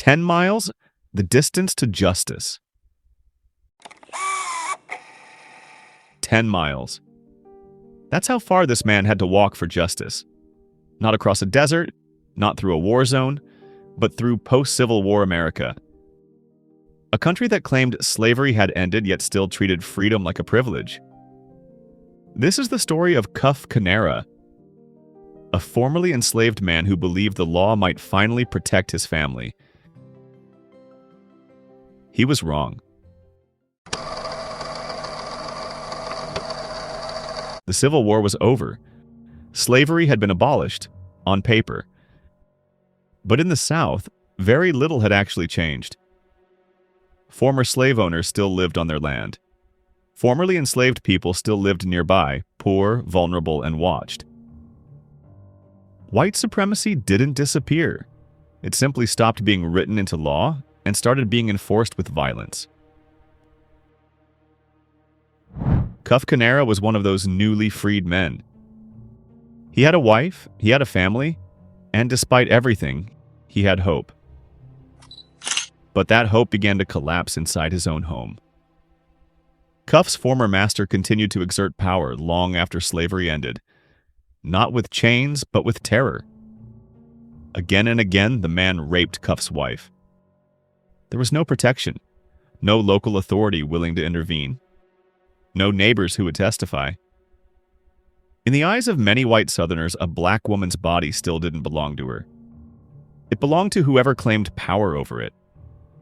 10 miles, the distance to justice. 10 miles. That's how far this man had to walk for justice. Not across a desert, not through a war zone, but through post-Civil War America. A country that claimed slavery had ended yet still treated freedom like a privilege. This is the story of Cuff Canara, a formerly enslaved man who believed the law might finally protect his family. He was wrong. The Civil War was over. Slavery had been abolished, on paper. But in the South, very little had actually changed. Former slave owners still lived on their land. Formerly enslaved people still lived nearby, poor, vulnerable, and watched. White supremacy didn't disappear. It simply stopped being written into law and started being enforced with violence. Cuff Canara was one of those newly freed men. He had a wife, he had a family, and despite everything, he had hope. But that hope began to collapse inside his own home. Cuff's former master continued to exert power long after slavery ended. Not with chains, but with terror. Again and again, the man raped Cuff's wife. There was no protection, no local authority willing to intervene, no neighbors who would testify. In the eyes of many white Southerners, a black woman's body still didn't belong to her. It belonged to whoever claimed power over it.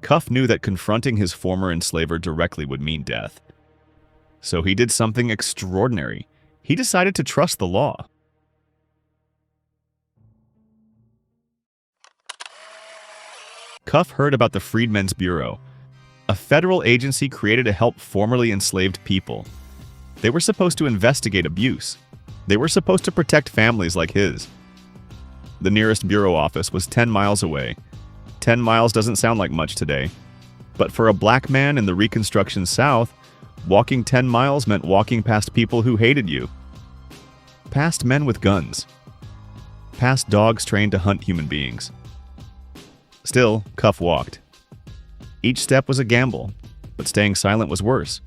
Cuff knew that confronting his former enslaver directly would mean death. So he did something extraordinary. He decided to trust the law. Cuff heard about the Freedmen's Bureau, a federal agency created to help formerly enslaved people. They were supposed to investigate abuse. They were supposed to protect families like his. The nearest bureau office was 10 miles away. 10 miles doesn't sound like much today. But for a black man in the Reconstruction South, walking 10 miles meant walking past people who hated you. Past men with guns. Past dogs trained to hunt human beings. Still, Cuff walked. Each step was a gamble, but staying silent was worse.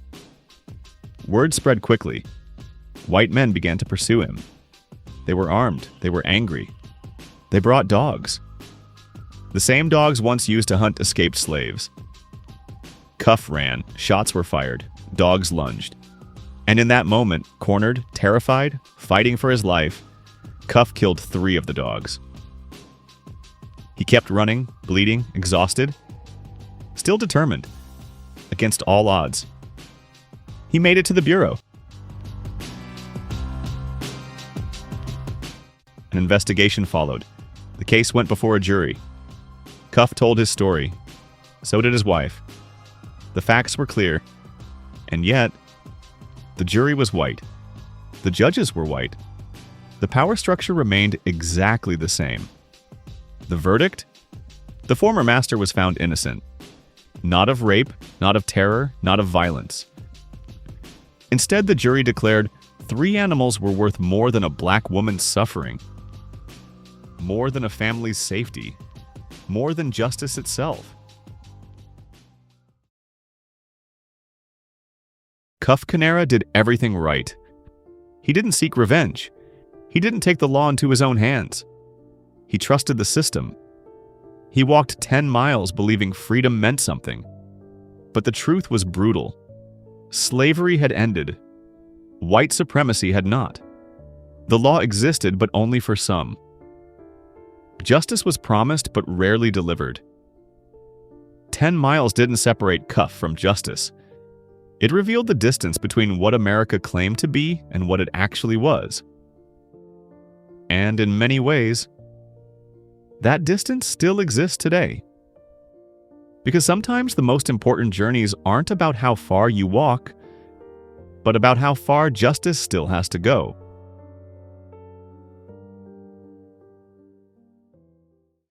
Word spread quickly. White men began to pursue him. They were armed. They were angry. They brought dogs. The same dogs once used to hunt escaped slaves. Cuff ran. Shots were fired. Dogs lunged. And in that moment, cornered, terrified, fighting for his life, Cuff killed 3 of the dogs. He kept running, bleeding, exhausted, still determined, against all odds. He made it to the bureau. An investigation followed. The case went before a jury. Cuff told his story. So did his wife. The facts were clear. And yet, the jury was white. The judges were white. The power structure remained exactly the same. The verdict? The former master was found innocent. Not of rape, not of terror, not of violence. Instead, the jury declared 3 animals were worth more than a black woman's suffering. More than a family's safety. More than justice itself. Cuff Canara did everything right. He didn't seek revenge. He didn't take the law into his own hands. He trusted the system. He walked 10 miles believing freedom meant something. But the truth was brutal. Slavery had ended. White supremacy had not. The law existed, but only for some. Justice was promised, but rarely delivered. 10 miles didn't separate Cuff from justice. It revealed the distance between what America claimed to be and what it actually was. And in many ways, that distance still exists today. Because sometimes the most important journeys aren't about how far you walk, but about how far justice still has to go.